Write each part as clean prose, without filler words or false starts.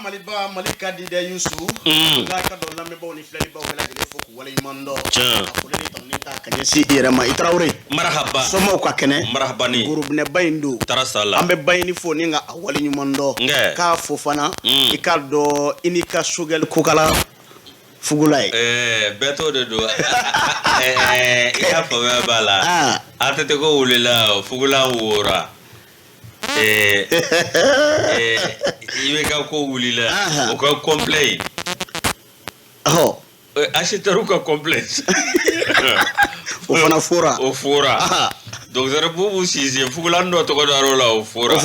maliba malika di de yusu ga ka do lambe bo ni flali bo bela gele foku wala imando akule ni tonita kanye si irema itrawre marhaba somo kwa kene marhabani groupe ne bayindu tarasala ambe bayini fo ni nga awali imando ka fofana ikado inika sugel kukala fugulay beto de do ya fa bala atete ko wulela fugula wora ibe ka ko wulila o ka complain achetaru ka complain o fana fora o fora donc zara bubu sisi fugula ndo to ko daro la o fora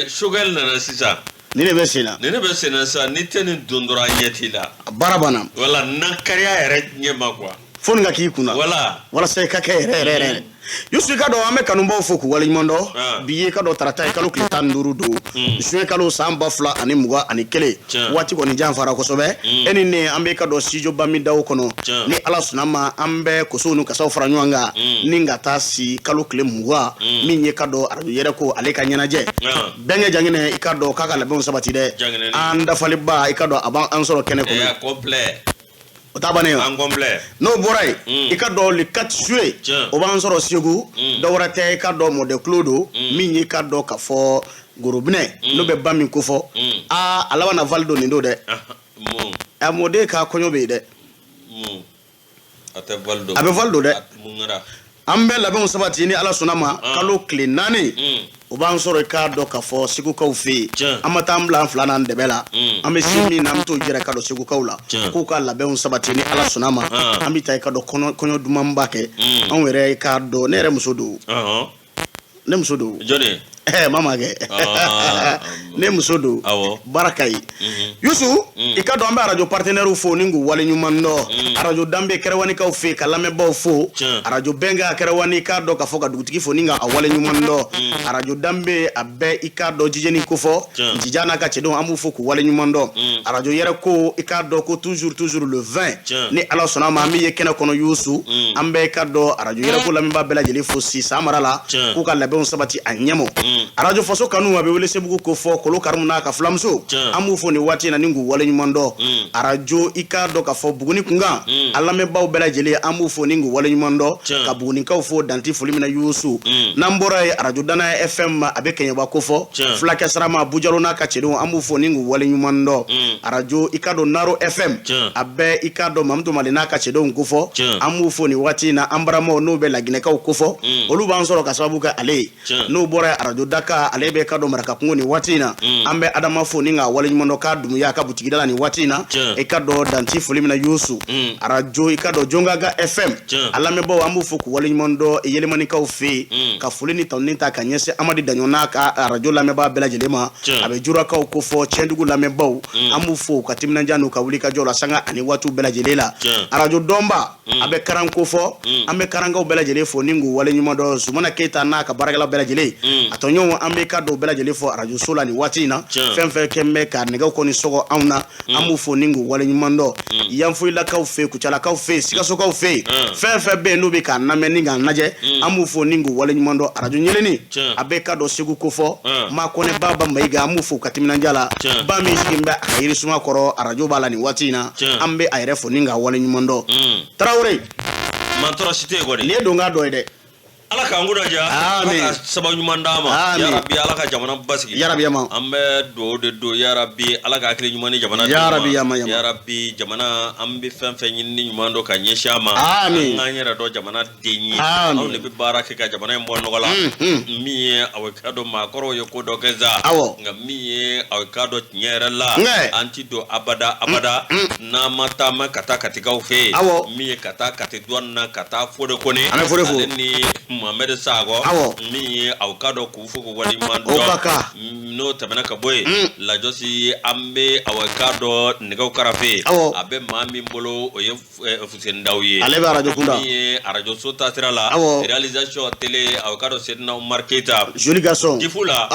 sugal na sisa nene be sina sa ni teni dondora nyeti la barabana wala nakariya ere nyema kwa fon nga ki kuna wala sai ka kai re yusu ka do ame kanumba foku wala imondo biye ka do tarata ka lo klitan duru do yusu ka lo samba fla ani muga ani kele wati ko ni janfara ko sobe eni ne ambe ka do sijo bami dawo kono ni ala sunama ambe ko sonu ka saw fara nyanga ninga tasi ka lo kle muga minye ka do aradu yere ko ale ka nyanaje benge jangine ikado kaka labon sabati de anda faliba ikado aban ansoro kene ko complet otabane angomble no boray ikado le 4 juillet o ban soro sigu dawrate ikado mo de clodo minyi ikado ka fo gorobne no be bami ko fo alawa na valdo ni do de amode ka konyo be de ate valdo abe valdo de mungara ambe la bon sabati ni ala sunama kalo kle nani o ban soro ikado ka fo sigu ka ufi amata mbla flana ndebela ambe simi na mto jira kado sigu ka ula ko ka la ben sabati ni ala sunama ambita ikado konyo dumamba ke onwere ikado nere musodo ne musodo jone mama ge ne musodo barakai yusu ikado ambe radio partenaire fo ningu wale nyumando radio dambe kerewani ka ufi kalame ba fo radio benga kerewani kado ka fo ka dugutiki fo ninga awale nyumando radio dambe abe ikado jijeni ko fo jijana ka chedon amu fo ku wale nyumando radio yere ko ikado ko toujours le 20 ni ala sona ma mi yekena kono yusu ambe ikado radio yere ko lambe ba bela jeli fo si samarala ko ka labe on sabati anyemo radio faso kanu abe wele sebugo ko fo ko lo karmuna ka flamso amu fo ni wati na ningu wale nyumando radio ikado ka fo buguni kunga alame baw bela jeli amu fo ningu wale nyumando ka buguni ka fo danti folimina yusu nambora radio dana fm abe kenya ba ko fo flaka sarama bujalo na ka chedo amu fo ningu wale nyumando radio ikado naro fm abe ikado mamto malina ka chedo ko fo amu fo ni wati na ambramo no be la gine ka ko fo olu ban soro ka sababu ka ale no bora radio daka ale be kado maraka kungoni watina ambe adama fo ninga wale nyumando ka dum ya ka butigidala ni watina ikado danti folimina yusu radio ikado jongaga fm alame bo amu fo ku wale nyumando yelemani ka ufi ka fulini tonita ka nyese amadi danyona ka radio lame ba bela jelema abe jura ka ko fo chendugu lame bo amu fo ka timna janu ka wuli ka jola sanga ani watu bela jelela radio domba abe karan ko fo ambe karanga bela jele fo ningu wale nyumando sumana keta na ka baragala bela jele atonyo ambe ka do bela jele fo radio sola ni watina femfe kemme ka nega ko ni sogo amna amu fo ningu wale nyumando yamfu ila ka ufe ku chala ka ufe sika so ka ufe femfe be no be ka na meninga naje amu fo ningu wale nyumando radio nyeleni abe ka do sigu ko fo ma ko ne baba maiga amu fo katimina njala ba mi shimbe ayiri suma koro radio bala ni watina ambe ayre fo ninga wale nyumando Traoré mantora cité godi ne do nga doyde ala ka nguda ja ala sabanyu mandama ya rabbi ala ka jamana basiki ya rabbi yama ambe do ya rabbi ala ka akili nyumani jamana ya rabbi yama ya rabbi jamana ambi fenfe nyinni nyumando ka nyeshama nganyera do jamana denyi aw ne bi baraka ka jamana mbono gola miye awekado makoro yoko do keza nga miye awekado nyera la anti do abada na mata ma kata katika ufe miye kata katidwana kata fode kone ni Muhammad Sago mi awkado kufu ko wali mando no tabana ka boy la josi ambe awkado nigaw karafe abe mami mbolo o ye fusen dawye ale ba radio kunda mi radio sota tirala réalisation télé awkado sedna marketa joli garçon difula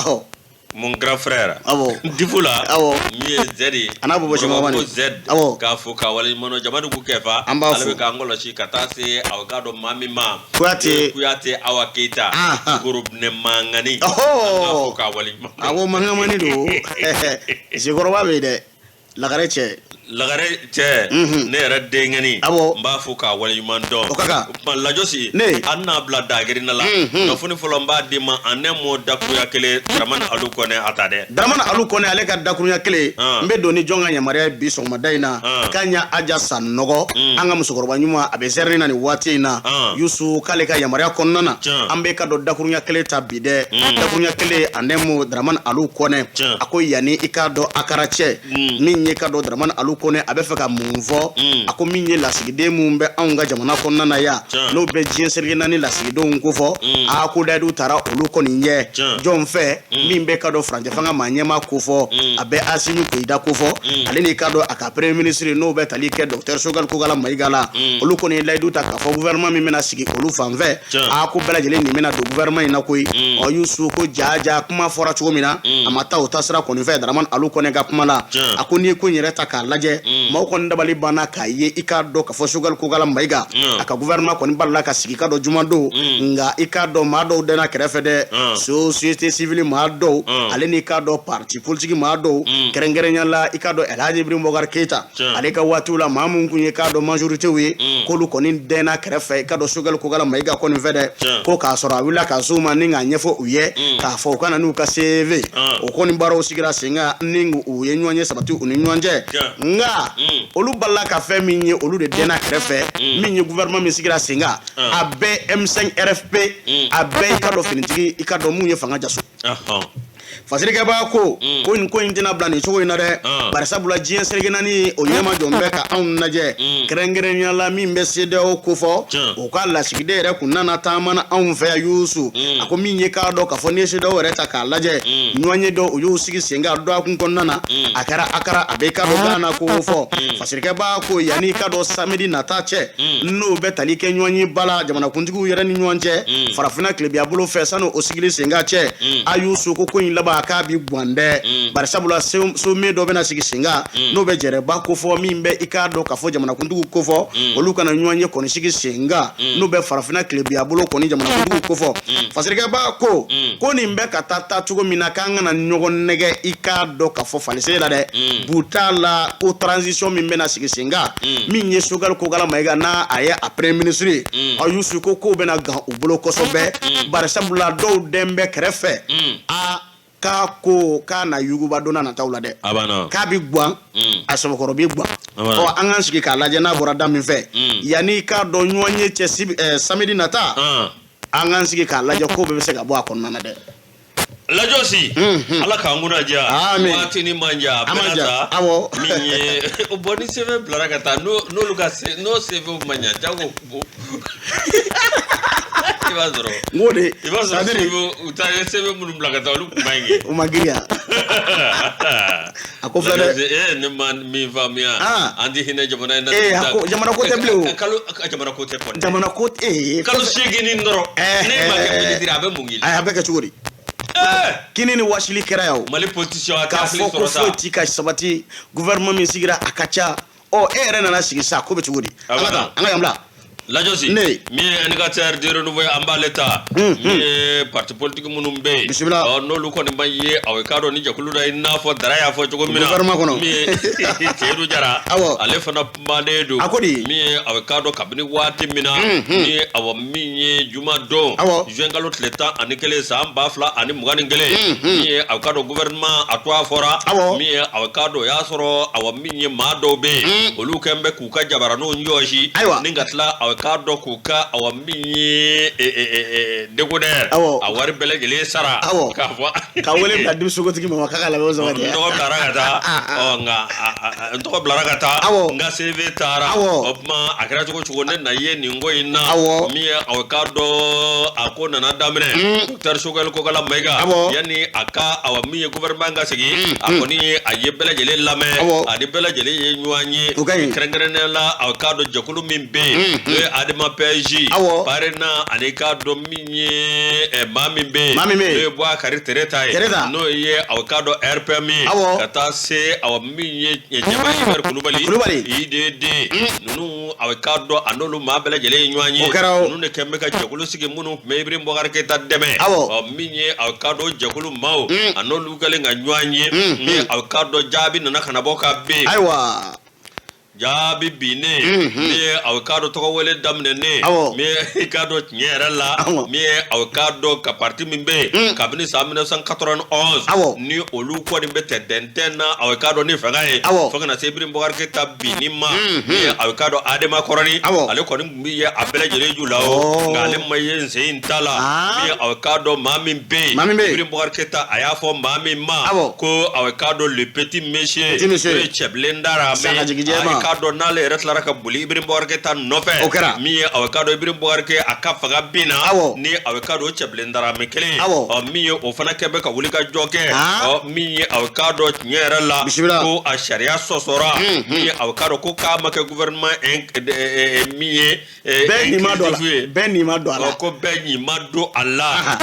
mon grand frère awo difula awo mi zedi ana bobo shima mani awo ka fu ka wali mono jamadu ku kefa alabe ka ngolo shi katase aw ka do mami ma kuyate awa keita group ne mangani oh ka wali awo mangamani do jigoro ba be de lagare che ne yɛrɛ denkɛni n b'a fɔ k'a waleɲuman dɔn lajosi an n'a bila dagirinna la kunnafoni fɔlɔ n b'a di ma a ne m'o dakuruya kelen Daramani Alu Kɔnɛ a ta dɛ Daramani Alu Kɔnɛ ale ka dakuruya kelen n bɛ don ni jɔn ka yamaruya bi sɔgɔmada in na k'a ɲa Aja Sanɔgɔ an ka musokɔrɔba ɲuman a bɛ zɛrɛni na nin waati in na Yusu k'ale ka yamaruya kɔnɔna na an bɛ ka dɔn dakuruya kelen ta bi dɛ dakuruya kelen a ne m'o Daramani Alu Kɔnɛ a ko yanni i k'a dɔn a kɛra cɛ min ye ka dɔn Daramani Alu Kɔnɛ a bɛ fɛ ka mun fɔ a ko min ye lasigiden mun bɛ anw ka jamana kɔnɔna na yan n'o bɛ diɲɛ seleke naani lasigidenw ko fɔ a ko dadu taara olu kɔni ɲɛ jɔn fɛ min bɛ ka dɔn furancɛ fanga maa ɲɛma ko fɔ a bɛ Asimi Goyita ko fɔ ale ni ka dɔn a ka premier ministre n'o bɛ tali kɛ Dr Sogɛl Kokala Mayiga la olu kɔni ye layidu ta k'a fɔ gouvernement min bɛna sigi olu fan fɛ a ko bɛɛ lajɛlen nin bɛna don gouvernement in na koyi Yusu ko jaja kuma fɔra cogo min na a ma taa o taasira kɔni fɛ Daramani Alu Kɔnɛ ka kuma la a ko n'i ye ko in yɛrɛ ta k'a lajɛ maaw kɔni dabali banna k'a ye i k'a dɔn k'a fɔ Sogɛl Kokala Mayiga a ka gouvernement kɔni balila ka sigi ka dɔn juma don nka i k'a dɔn maa dɔw dɛnna kɛrɛfɛ dɛ société civile maa dɔw ale ni k'a dɔn parti politique maa dɔw kɛrɛnkɛrɛnya la i k'a dɔn El Hadji Ibrahim Boubacar Keita ale ka waatiw la maa mun kun ye k'a dɔn majorité ye k'olu kɔni dɛnna kɛrɛfɛ i k'a dɔn Sogɛl Kokala Mayiga kɔni fɛ dɛ ko k'a sɔrɔ a wulila ka s'u ma ni k'a ɲɛfɔ u ye k'a fɔ u ka na n'u ka CV o kɔni baaraw sigira sen kan ni u ye ɲɔgɔn ye sabati u ni ɲɔgɔn cɛ nka olu balila ka fɛn min ye olu de dɛnna kɛrɛfɛ min ye gouvernement min sigira sen kan a bɛɛ M5 RFP a bɛɛ i ka dɔn finitigi i ka dɔn mun ye fanga jaso fasirikɛbaa ko nin ko in tɛna bila nin cogo in na dɛ bari sabula diɲɛ seleke naani o ɲɛma jɔn bɛ ka anw lajɛ kɛrɛnkɛrɛnya la min bɛ CEDEAO ko fɔ o ka lasigiden yɛrɛ kun nana taamana anw fɛ yan Yusu a ko min ye k'a dɔn k'a fɔ n'i ye CEDEAO yɛrɛ ta k'a lajɛ ɲɔgɔn ye dɔ u y'u sigi sen kan dɔ a kun kɔnɔna na a kɛra Akara a bɛ ka dɔn Ghana ko fɔ fasirikɛbaa ko yanni ka dɔn samedi nata cɛ n'o bɛ tali kɛ ɲɔgɔn ye bala jamanakuntigiw yɛrɛ ni ɲɔgɔn cɛ farafinna tilebiya bolo fɛ sani o sigili sen kan cɛ a Yusu ko in laban k'a bi guan dɛ bari sabula sommet dɔ bɛna sigi sen kan n'o bɛ jɛrɛba ko fɔ min bɛ i k'a dɔn k'a fɔ jamanakuntigiw ko fɔ olu kana ɲɔgɔn ye kɔni sigi sen kan n'o bɛ farafinna tilebiya bolo kɔni jamanakuntigiw ko fɔ fasirikɛbaa ko nin bɛ ka taa cogo min na k'an kana ɲɔgɔn nɛgɛ i k'a dɔn k'a fɔ falisee la dɛ bu t'a la ko transition min bɛna sigi sen kan min ye Sogɛl Kokala Mayiga n'a a ye a premier ministre ye a Yusu ko kow bɛna gan u bolo kosɛbɛ bari sabula dɔw dɛn bɛ kɛrɛfɛ k'a na yuguba donna nataw la dɛ k'a bi guan a sɛbɛkɔrɔ bi guan an k'an sigi k'a lajɛ n'a bɔra da min fɛ yanni k'a dɔn ɲɔgɔn ye cɛ samedi nata an k'an sigi k'a lajɛ ko bɛɛ bɛ se ka bɔ a kɔnɔna na dɛ lajosi ala k'an kunna diya waati ni manja bɛna ta min ye o bɔ ni sɛbɛn bilara ka taa n'olu ka n'o sɛbɛnw ma ɲa jago i b'a sɔrɔ n'o de i b'a sɔrɔ u taa sɛbɛn minnu bila ka taa olu kun ma ɲi o ma giriya a ko filɛ dɛ ne ma min faamuya an tɛ hinɛ jamana in na jamana ko tɛ bilen o jamana ko tɛ kɔni jamana ko kalo 8 ni dɔrɔn ne ma kɛ ministre a bɛ mun k'i la a bɛ kɛ cogo di kini ni wasili kɛra yan o Mali politicien a k'a fɔ ko foyi ti ka sabati gouvernement min sigira a ka ca e yɛrɛ nana sigi sa ko bɛ cogo di an ka yan bila lajosi min ye indicateur de renouveau an b'ale ta min ye parti politique minnu bɛ yen n'olu kɔni ma ye a ye k'a dɔn ni jɛkulu dɔ i n'a fɔ Dara y'a fɔ cogo min na min ye Seydou Jara ale fana kumalen don min ye a ye k'a dɔn kabini waati min na ni min ye juma don juin kalo tile 11 san 2021 min ye a ye k'a dɔn gouvernement a to a fɔra min ye a ye k'a dɔn o y'a sɔrɔ min ye maa dɔw bɛ yen olu kɛn bɛ k'u ka jabaraninw jɔsi ni ka tila k'a dɔn k'u ka min ye décodeur a wari bɛɛ lajɛlen sara k'a fɔ ka wele bila dimisogotigi ma k'a ka labɛnw sabati n tɔgɔ bilara ka taa nka n tɔgɔ bilara ka taa n ka CV taara o tuma a kɛra cogo cogo ne na ye nin ko in na min ye k'a dɔn a ko nana daminɛ Dr Sogɛl Kokala Mayiga yanni a ka min ye gouvernement ka sigi a kɔni a ye bɛɛ lajɛlen lamɛn a ni bɛɛ lajɛlen ye ɲɔgɔn ye kɛrɛnkɛrɛnnenya la a k'a dɔn jɛkulu min bɛ yen Adama PJ parena anika do minye mami be le boa kari tereta no ye avocado RPM kata se aw minye jama iber kulubali idede nunu avocado anolu mabele jele nwanyi nunu ne kembe ka jekulu sige munu mebre mbogar ke ta deme minye avocado jekulu mau anolu gale nga nwanyi mi avocado jabi nana kana boka be aywa jabi bine mi avocado to wele damne ne mi avocado nyera la mi avocado ka parti mimbe kabini sa 1991 ni olu ko ni bete dentena avocado ni fagaye fogana sebri mbogar ke tabini ma mi avocado adema korani ale ko ni mi ya abele jere julao ngale maye nse intala mi avocado mami be sebri mbogar ke ta aya fo mami ma ko avocado le petit monsieur ko cheblendara me avocado nale retlara ka buli ibrim borke tan nofe mi avocado ibrim borke akafaga bina ni avocado cheblendara mekele mi o fana kebe ka wuli ka joke mi avocado nyera la ko a sharia sosora mi avocado ko ka make gouvernement mi beni madola ko beni mado Allah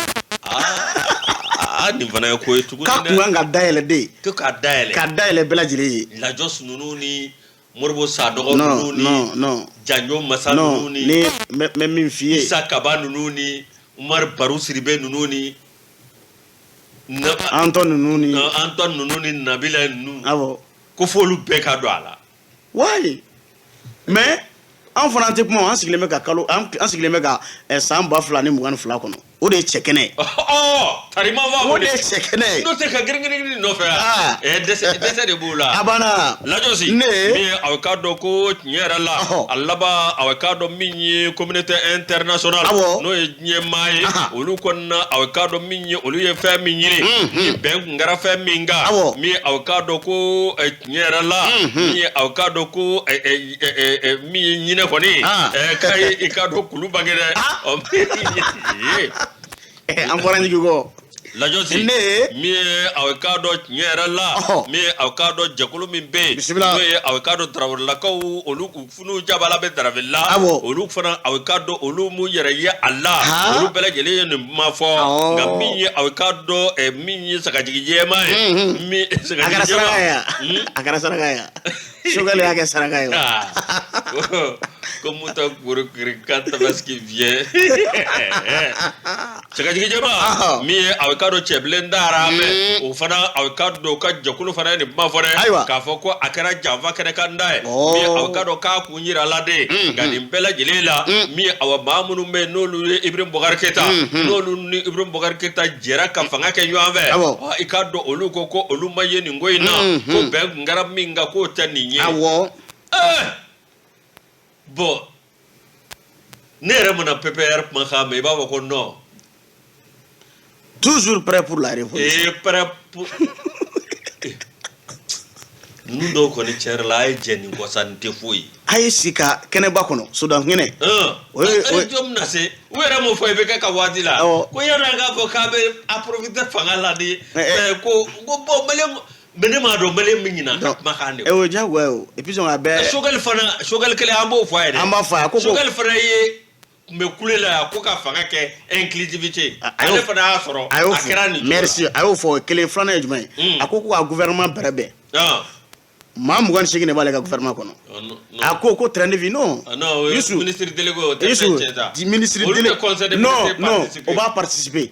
ni fana ko etugo ka kunga daele de ko ka daele bela jire la jos nunu ni morbo sa dogo nunu ni janyo masa nunu ni min fiye isa kaba nunu ni Umar Baru Siribe nunu ni Anton nunu ni Nabila nunu ko folu be ka do ala why mais an fana te kuma an sigilen bɛ ka kalo an sigilen bɛ ka san 2022 kɔnɔ o de ye cɛkɛnɛ tarima va o de ye cɛkɛnɛ no te ka girin no fɛ dɛsɛ de b'o la abana lajosi ne mi aw ka dɔn ko tiɲɛ yɛrɛ la alaba aw ka dɔn min ye communauté internationale n'o ye diɲɛ maa ye olu kɔnɔna aw ka dɔn min ye olu ye fɛn min ɲini ni bɛn kun kɛra fɛn min kan mi aw ka dɔn ko tiɲɛ yɛrɛ la mi aw ka dɔn ko min ye ɲinɛ kɔni ka i ka dɔn kulu bange dɛ an fɔra ɲigi kɔ lajosi mi aw ka dɔn tiɲɛ yɛrɛ la mi aw ka dɔn jɛkulu min bɛ yen n'o ye aw ka dɔn tarawelelakaw olu funu jabala bɛ Tarawele la olu fana aw ka dɔn olu mu yɛrɛ ye a la olu bɛɛ lajɛlen ye nin kuma fɔ nka min ye aw ka dɔn min ye sagajigi jɛma ye min sagajigi jɛma a kɛra saraka ya Sogɛli y'a kɛ saraka ye ko muta kurukuri kan tabaski vient sagajigi jɛma min ye aw ka dɔn cɛbilen dara mɛ o fana aw ka dɔn ka jɛkulu fana ye nin kuma fɔ dɛ k'a fɔ ko a kɛra janfa kɛnɛ kan da ye min aw ka dɔn k'a kun yira la de nka nin bɛɛ lajɛlen la min aw maa minnu bɛ yen n'olu ye Ibrahim Boubacar Keita n'olu ni Ibrahim Boubacar Keita jɛra ka fanga kɛ ɲɔgɔn fɛ i ka dɔn olu ko olu ma ye nin ko in na ko bɛn kun kɛra min kan k'o tɛ nin ye bon ne yɛrɛ mana PPR kuma kan mɛ i b'a fɔ ko non toujours prêt pour la révolution prêt pour ninnu dɔw kɔni tiɲɛ yɛrɛ la a ye jɛ nin kɔ sa nin tɛ foyi a ye si ka kɛnɛba kɔnɔ Sudan kɛnɛ o ye jɔn bɛna se u yɛrɛ m'o fɔ i bɛ kɛ ka waati la ko yanni an k'a fɔ k'a bɛ a profiter fanga la de ko bon maliyɛn mais ne m'a dɔn maliyɛn min ɲina ka kuma kan de o ye diyagoya ye o et puis a bɛɛ Sogɛli kelen an b'o fɔ a ye dɛ an b'a fɔ a ye ko Sogɛli fana ye kun bɛ kule la yan ko ka fanga kɛ inclusivité ale fana y'a sɔrɔ a kɛra nin merci a y'o fɔ kelen filanan ye jumɛn ye a ko ka gouvernement bɛrɛ bɛn maa 28 de b'ale ka gouvernement kɔnɔ a ko train de vie non Youssou ministre délégué ministre délégué non o b'a participer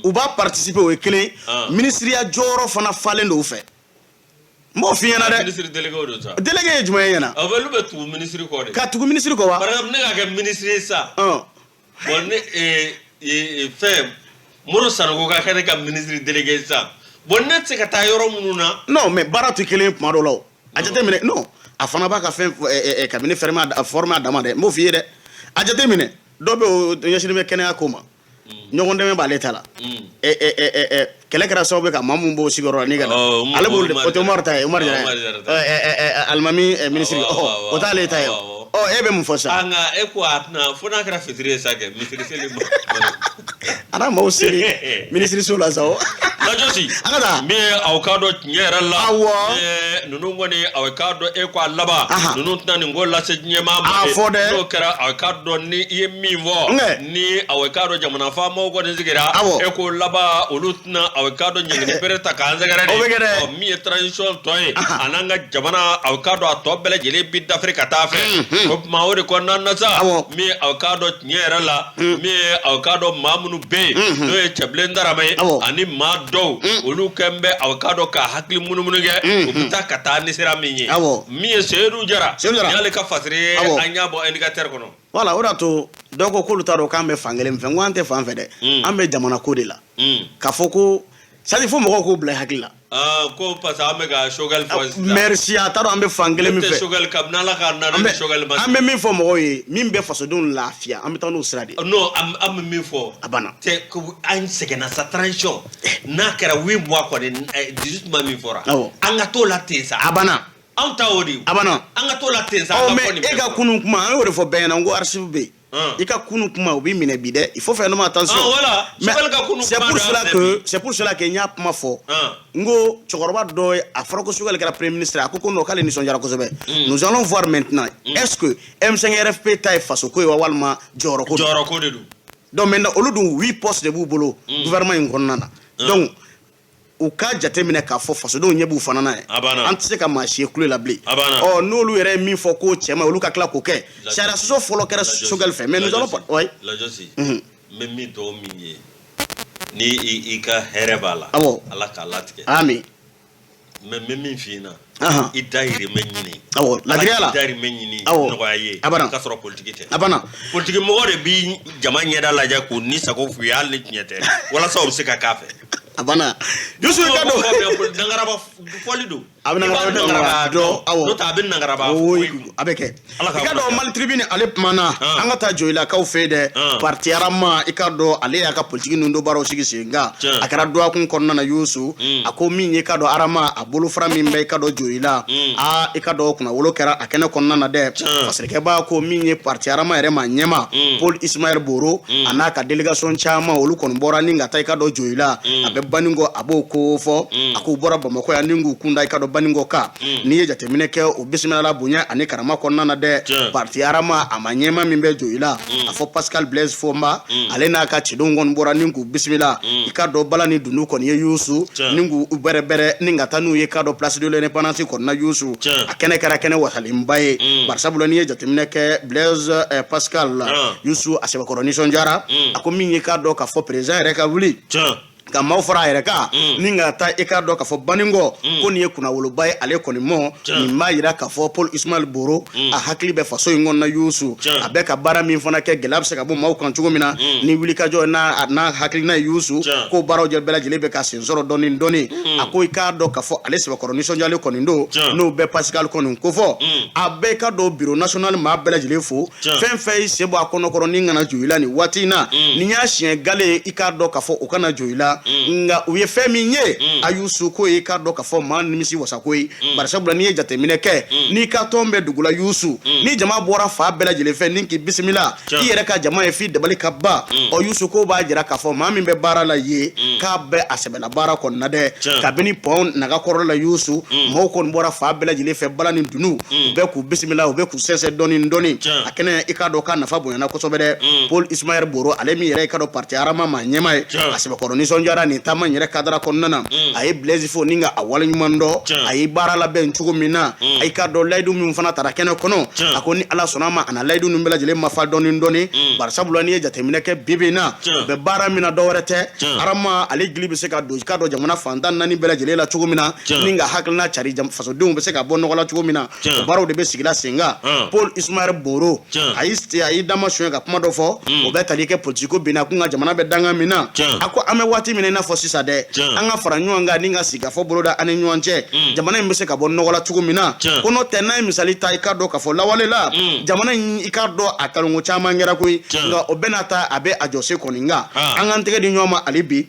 u b'a participer o ye kelen ministriya jɔyɔrɔ fana falen don u fɛ n b'o f'i ɲɛna dɛ ministre délégué don sa délégué ye jumɛn ye ɲɛna olu bɛ tugu ministre kɔ de ka tugu ministre kɔ wa par exemple ne ka kɛ ministre ye sa bon ne fɛn Moro Sanogo ka kɛ ne ka ministre délégué sa bon ne tɛ se ka taa yɔrɔ minnu na non mais baara tɛ kelen tuma dɔw la o a jateminɛ non a fana b'a ka fɛn kabini former a dama dɛ n b'o f'i ye dɛ a jateminɛ dɔw bɛ o ɲɛsinnen bɛ kɛnɛya ko ma ɲɔgɔn dɛmɛ b'ale ta la kɛlɛ kɛra sababu ka maa mun b'o sigiyɔrɔ la ni ka na ale b'o o tɛ Umaru ta ye Umaru yɛrɛ alimami ministre o t'ale ta ye e bɛ mun fɔ sa nka e ko a tɛna fo n'a kɛra fitiri ye sa kɛ misiri seli ma ana mau siri ministre sola sao la josi angada me awkado nyera la awo nunu ngoni awkado e kwa laba nunu tani ngola se nyema ma do kera awkado ni yemi wo ni awkado jamana fa mo ko nzigira e ko laba ulutna awkado nyengni pereta kanzagara ni mi transition toy ananga jamana awkado atobele jele bid afrika tafe ko maori ko nanasa mi awkado nyera la mi awkado mamunu be do e chablendara mai ani ma do olu kembe awkado ka hakli munumunuge ubita kata ni sira minye mi seru jara yale ka fasre anya bo indicateur kono wala orato doko ko lutaro kambe fangele mfengwante fanfede ambe jamana ko de la ka foko sadi fo mo ko bla hakila ko pasa ambe ga shogal fo merci ataro ambe fangele mi fe shogal kabna la kana shogal ma ambe mi fo mo yi min be faso don lafia ambe tanu srade no am mi fo abana te ko an segena sa transition na kara 8 mois ko de 18 mois mi fora anga to la tesa abana anta odi abana anga to la tesa anga ko ni ega kunu kuma an wori fo be na ngo archive be ika kunu kuma obi mine bide il faut faire attention voilà c'est pour cela que nya ma fo ngo chokoroba doy afroko sugal kala premier ministre akoko no kala ni sonjara ko sobe nous allons voir maintenant est-ce que M5 RFP tay faso ko walma joro ko de do donc maintenant au lieu de 8 postes de boulot gouvernement ngonnana donc o ka jatemine ka fo faso do nyebu fanana antise ka marché clé la blé oh no lu yere mi fo ko chema lu ka kla ko ke sara so folo kera sugal fait mais nous allons pas oui la josi même mi do mi ni ika herebala ala ka latke ami même mi fina idaire menyini la griala idaire menyini no aye ka soro politique abana politique mo re bi jama nyeda la ja ko ni sako fu yal ni nyete wala so se ka kafe abana yusu kado nangaraba folido abana nangaraba do no ta bin nangaraba abeke ikado mal tribune ale mana anga ta joila ka fede parti arama ikado ale aka politique ndo baro sigi singa akara do akun konna na yusu akomi ni ikado arama abulu frami mbe ikado joila ikado kuna wolo kera akene konna na de fasrike ba ko minye parti arama ere ma nyema Paul Ismail Boro anaka delegation chama wolu kon bora ninga ta ikado joila baningo aboko fo akubora Bamako ya ningu kunda ikado baningo ka niye jatemine ke obismina la bunya ani karama konna na de parti arama amanyema mimbe joila afo Pascal Blaise Fomba alena ka chidongo mbora ningu bismillah ikado balani dunu kon ye yusu ningu ubere ninga tanu ye kado place de l'indépendance kon na yusu akene kara kene wasalimbaye barsabulo niye jatemine ke Blaise Pascal yusu aseba coronation jara akominye kado ka fo président reka wuli ka mawfara yere ka ninga ta ikado ka fo baningo ko ni kuna wolubai ale ko ni mo ni mayira ka fo Paul Ismail Boro a hakli be faso ngon na yusu abeka bara min fona ke gelab se ka bo maw kan chugo mina ni wili ka jo na hakli na yusu ko baro je bela jele be ka senzoro doni ako ikado ka fo ale se coronation jale ko ndo no be Pascal ko ko fo abeka do bureau national ma bela jele fo fen se bo akono ko ninga na juila ni watina ni nya chien gale ikado ka fo o kana juila nga uye femi nye ayusu ko e ka do ka fo man nimisi wasakoi barasa bula ni jatemine ke ni ka tombe dugula yusu ni jama bora fa bela jele fe ninki bismillah yere ka jama e fi debali ka ba o yusu ko ba jira ka fo mami be bara la ye ka be asebela bara kon na de ka beni pon naga korro la yusu mo kon bora fa bela jele fe bala ni dunu be ku bismillah be ku sese doni akene ikado ka na fa bonya na ko sobede Paul Ismail Boro alemi yere ka do parti arama ma nyema asebe coronation jara ni tama nyere kadara konnana ay Blaise fo ninga awal nyumando ay bara la ben chugo mina ay ka do laydu mi fana tara kene kono akoni ala sonama ana laydu nu mbela jele ma fa doni bar sabula ni jatemine ke bibina be bara mina do warete arama ali glibi se ka do jamana fandan nani bela jele la chugo mina ninga haklna chari jam faso dum be se ka bonno la chugo mina baro de be sigila senga Paul Ismail Boro ay sti ay dama shwe ka kuma do fo o be tali ke politiko bina kunga jamana be danga mina ako ame wati mina na fo sisa de anga fara nyuanga ninga siga fo boroda ane nyuanche jamana mbese ka bonno la chugo mina kono tena misali ta ikado ka fo lawale la jamana ikado akalungo chama ngera kui nga obenata abe ajose koninga anga ntege di nyoma alibi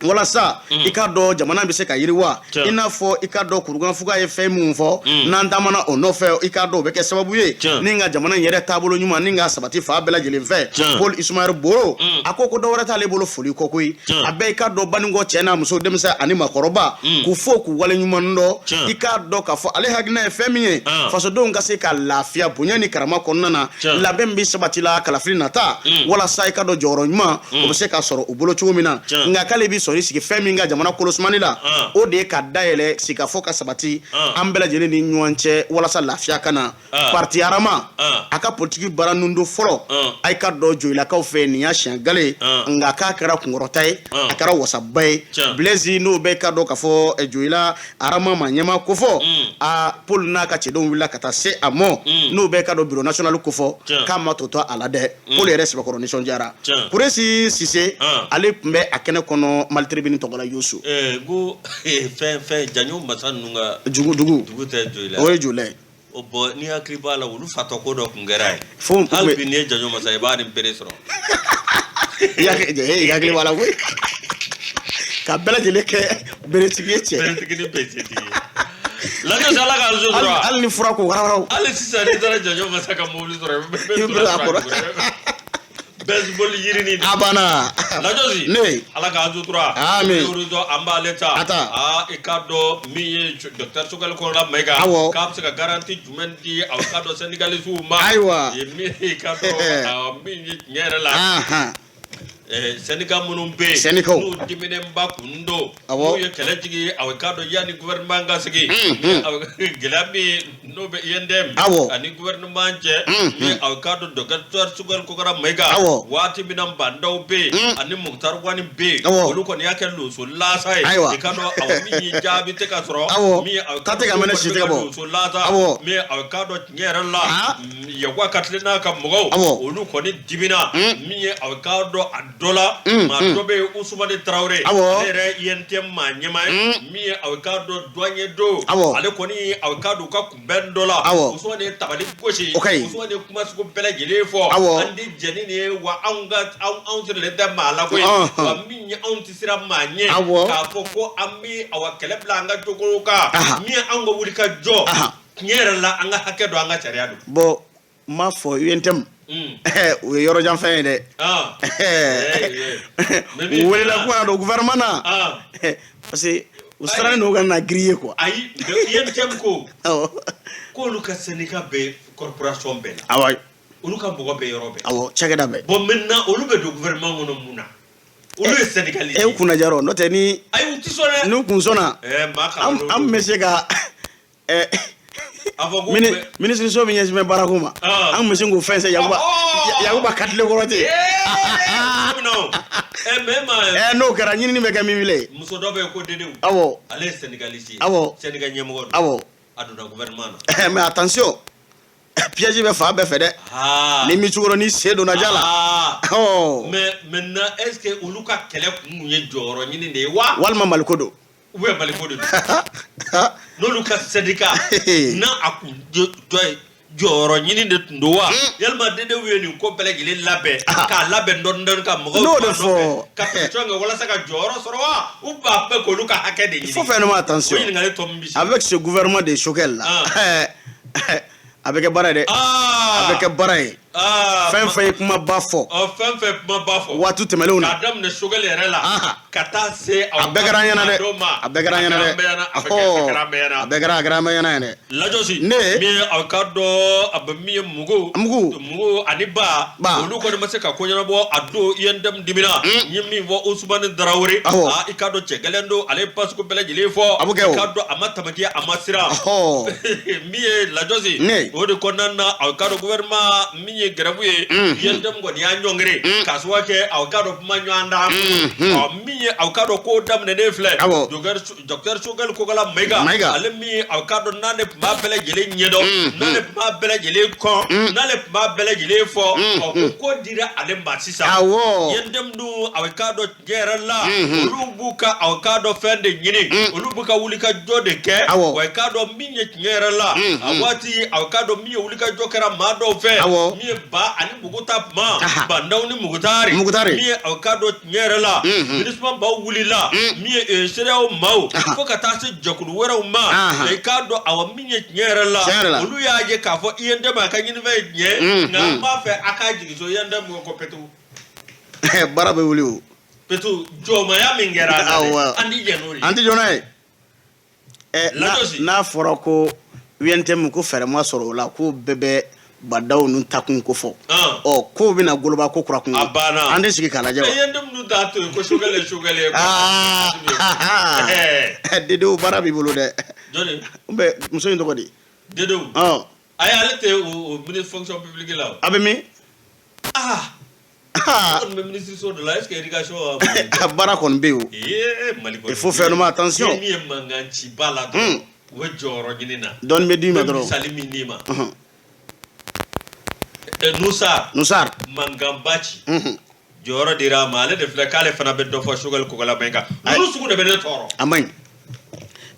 wala sa i ka dɔ jamana bɛ se ka yiriwa i n'a fɔ i ka dɔ kurukanfuga ye fɛn mun fɔ n'an taamana o nɔfɛ i ka dɔ o bɛ kɛ sababu ye ni ka jamana yɛrɛ taabolo ɲuman ni ka sabati fa bɛɛ lajɛlen fɛ Paul Ismaël Boro a ko dɔwɛrɛ t'ale bolo foli kɔ koyi a bɛɛ i ka dɔ banikɔ cɛ n'a muso denmisɛn ani makɔrɔba k'u fo k'u wale ɲuman dɔn i k'a dɔn k'a fɔ ale hakilina ye fɛn min ye fasodenw ka se ka lafiya bonya ni karama kɔnɔna na labɛn bɛ sabati la kalafili nata walasa i ka dɔn jɔyɔrɔ ɲuman o bɛ se ka sɔrɔ u bolo cogo min na nka k'ale bɛ sɔrɔ i sigi fɛn min ka jamana kolosumani la o de ye ka dayɛlɛ sigikafɔ ka sabati an bɛɛ lajɛlen ni ɲɔgɔn cɛ walasa lafiya ka na parti arama a ka politiki baara nun do fɔlɔ a ka dɔn joyilakaw fɛ nin y'a siɲɛ gale nka k'a kɛra kunkɔrɔta ye a kɛra wasaba ye Blaise n'o bɛ ka dɔn k'a fɔ joyila arama ma ɲɛma kofɔ Paul n'a ka cɛdenw wulila ka taa se a mɔ n'o bɛ ka dɔn bureau national kofɔ k'a ma tɔ a la dɛ Paul yɛrɛ sɛbɛkɔrɔ nisɔndiyara Kuresi Sise ale tun bɛ a kɛnɛ kɔnɔ Mali Tribune tɔgɔla Youssou ko fɛn janyo masa ninnu ka dugu tɛ joyila o ye jolɛ ye o bɔn n'i hakili b'a la olu fatɔ ko dɔ tun kɛra ye hali bi n'i ye janyo masa i b'a ni bere sɔrɔ i hakili b'a la koyi ka bɛɛ lajɛlen kɛ beretigi ye cɛ beretigi ni beretigi ye Lajos ala ka nso dɔrɔn hali ni fura ko waraw hali sisan n'i taara janyo masa ka mobili sɔrɔ i bɛ baseball yirini abana Lajosi ne ala ka azutura amen urizo amba leta e ka dɔ min ye docteur Sogɛli Kɔrɔla Mayiga k'a bɛ se ka garantie jumɛn di aw ka dɔn syndicaliste ma ayiwa ye min ye ka dɔn min ye tiɲɛ yɛrɛ la syndicat minnu bɛ yen n'u diminenba kun don n'u ye kɛlɛ jigi aw ka dɔn yanni gouvernement ka sigi gɛlɛya min n'o bɛ INDM ani gouvernement cɛ ni aw ka dɔn docteur Sogɛli Kɔrɔla Mayiga waati min na bandaw bɛ yen ani Mukutari Wani bɛ yen olu kɔni y'a kɛ loso lasa ye i ka dɔn aw min ye jaabi tɛ ka sɔrɔ min aw ka dɔn loso lasa min aw ka dɔn tiɲɛ yɛrɛ la Yakuba Katile n'a ka mɔgɔw olu kɔni dimina min ye aw ka dɔn a dɔ la maa dɔ bɛ yen Usumani Traore ale yɛrɛ INTM maa ɲɛmaa ye min ye aw ka dɔn douanier do ale kɔni aw ka dɔn u ka kunbɛn dɔ la Usumani ye tabali gosi Usumani ye kuma sugu bɛɛ lajɛlen fɔ an di jɛni nin ye wa anw sirilen tɛ maa la koyi wa min ye anw tɛ siran maa ɲɛ k'a fɔ ko an bɛ aw kɛlɛ bila an ka jogo kan min ye anw ka wuli ka jɔ tiɲɛ yɛrɛ la an ka hakɛ dɔn an ka sariya don bon n m'a fɔ UNTM o ye yɔrɔ jan fɛn ye dɛ u welela kuma na don gouvernement na parce que u sirannen don ka na griller quoi ayi UNTM ko k'olu ka syndicat bɛ corporation bɛɛ la awɔ olu ka mɔgɔ bɛ yɔrɔ bɛɛ awɔ cakɛda bɛɛ bon maintenant olu bɛ don gouvernement kɔnɔ mun na olu ye syndicaliste u kunna jarɔ n'o tɛ ni ayi u tɛ sɔn dɛ n'u kun sɔnna an bɛ se ka ministre so min ɲɛsin bɛ baarako ma an bɛ se k'o fɛn sɛ Yakuba Katile kɔrɔ ten n'o kɛra ɲinini bɛ kɛ min wile muso dɔ bɛ yen ko Dedewu awɔ ale ye syndicaliste ye awɔ syndicat ɲɛmɔgɔ awɔ a donna gouvernement na mais attention piège bɛ fa bɛɛ fɛ dɛ ni Micugolo ni sen donna ja la mais maintenant est-ce que olu ka kɛlɛ kun ye jɔyɔrɔ ɲini de ye wa walima Maliko don ou bien Maliko de don n'olu ka syndicat n'a a kun jɔyɔrɔ ɲini de tun don wa yalima Dedewu ye nin ko bɛɛ lajɛlen labɛn k'a labɛn dɔɔni ka mɔgɔw n'o de fɔ ka pression kɛ walasa ka jɔyɔrɔ sɔrɔ wa ou b'a fɛ k'olu ka hakɛ de ɲini il faut faire attention avec ce gouvernement de Sogɛli la a bɛ kɛ baara ye dɛ a bɛ kɛ baara ye fɛn fɛn ye kuma ba fɔ fɛn fɛn kuma ba fɔ waati tɛmɛnenw na k'a daminɛ Sogɛli yɛrɛ la ka taa se a bɛɛ kɛra an ɲɛna dɛ a bɛɛ kɛra an ɲɛna dɛ a bɛɛ kɛra an ɲɛna dɛ Lajosi min aw ka dɔn a bɛ min ye Mugu ani Ba olu kɔni ma se ka ko ɲɛnabɔ a don INTM dimina n ye min fɔ Usumani Traore i ka dɔn cɛ gɛlɛn don ale ye pasuko bɛɛ lajɛlen fɔ i ka dɔn a ma tamaki a ma siran min ye Lajosi o de kɔnɔna na aw ka dɔn gouvernement min ye grève ye INTM kɔni y'a ɲɔngiri k'a sababu kɛ aw ka dɔn kuma ɲɔgɔn da min ye aw ka dɔn ko daminɛnen filɛ docteur Sogɛli Kɔrɔla Mayiga ale min aw ka dɔn n'ale tun b'a bɛɛ lajɛlen ɲɛdɔn n'ale tun b'a bɛɛ lajɛlen kɔn n'ale tun b'a bɛɛ lajɛlen fɔ ko dira ale ma sisan INTM dun aw ka dɔn tiɲɛ yɛrɛ la olu b'u ka aw ka dɔn fɛn de ɲini olu b'u ka wuli ka jɔ de kɛ wa i ka dɔn min ye tiɲɛ yɛrɛ la a waati aw ka dɔn min ye wuli ka jɔ kɛra maa dɔw fɛ min ye ba ani muguta ma bandaw ni mugutari mi awkado nyere la ministre ba wulila mi sereo maw ko kata se jokulu wera ma e kado awa mi nyere la olu ya je ka fo yende ma ka nyini ve nye na ma fe akaji so yende mo ko petu barabe wuli petu joma ya mingera andi jonai na foroko wiente mu ko fere mo soro la ko bebe badaw nun takun ko fo ko bina goloba ko kura kun ande sigi kala jawa yendum nu dato ko shugale dedo barabi bulu de joni be muso ndo ko di dedo ay alete au ministre fonction publique là abe mi on me ministre so de la est-ce que irrigation barakon bew il faut faire attention mi manganchi bala we joro ginina don me dima dro salimi nima nusar mangambachi joro dira male de flekale fana be do fo sugal ko la benga nuru sugu de be toro amany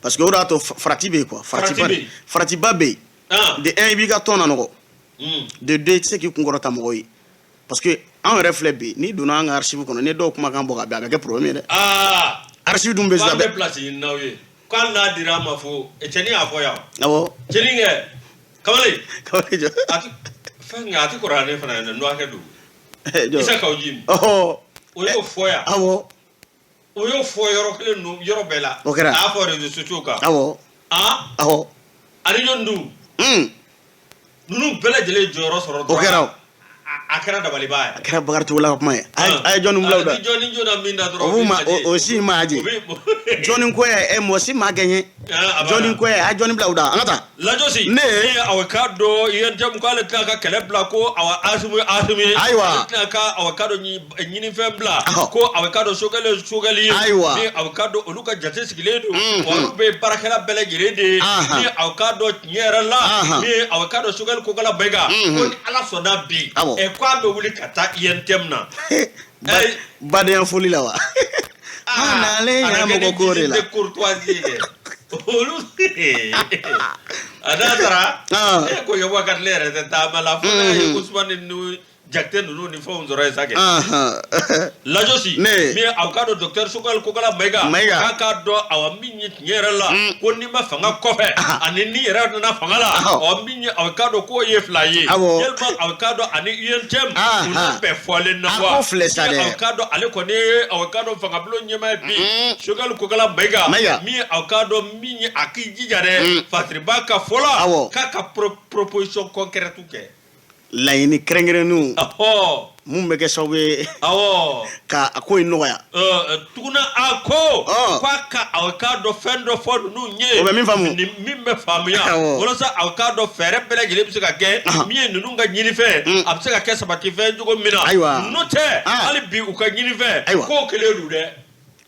parce que ora to fratibe quoi fratibabe de un biga tona no de deux c'est qui kungorota moyi parce que en reflet ni dona nga archive kono ne do kuma kan boga be avec problème de archive dum be zabe place nawe kan na dira ma fo e teni afo ya awo chelinge kamale jo fanga ati Qur'an fana no akedu isa kawjim oyo foya awo oyo foya rokle no yoro bela afo de sutuka awo awo ari jondu nunu bela jele joro soro akara da baliba akara bagar to la ma ay jonum lawda joni jona minda dro o si maaji joni ko e mo si maganye joni ko e joni lawda angata la josi ne awakado yente mu kale ka kelebla ko awa asumi aywa ka awakado nyini fembla ko awakado sogale ni awakado oluka jate sigiledo waru be barakela bele girede ni awakado nyera la ni awakado sogale ko kala bega ko ala soda bi e kwa be wuli kata yentem na baden foli la wa ana le ya mo gore la courtoisie olu adara ko yo wakat lere de tabala fo ko Usman nu jakte nu ni fo nzoro esake la josi mi awkado docteur sukal ko kala mega ka do awami nyere la ko ni ma fanga kofe ani ni era na fanga la awami awkado ko ye flaye yelba awkado ani yentem unu be fole na wa awkado ale ko ne awkado fanga blo nyema bi sukal ko kala mega mi awkado mi akiji jare fatriba ka fola ka proposition concrète ke layini krengrenu mun be ke sawe ka ko inoya tuguna ako kwa ka awkado fendo fodu nu nye o be min famu ni mimbe famu ya wala sa awkado fere bele gele bisika ke mi nunu nga nyini fe absika ke sabati fe jugo mina note ali bi uka nyini fe ko kelelu de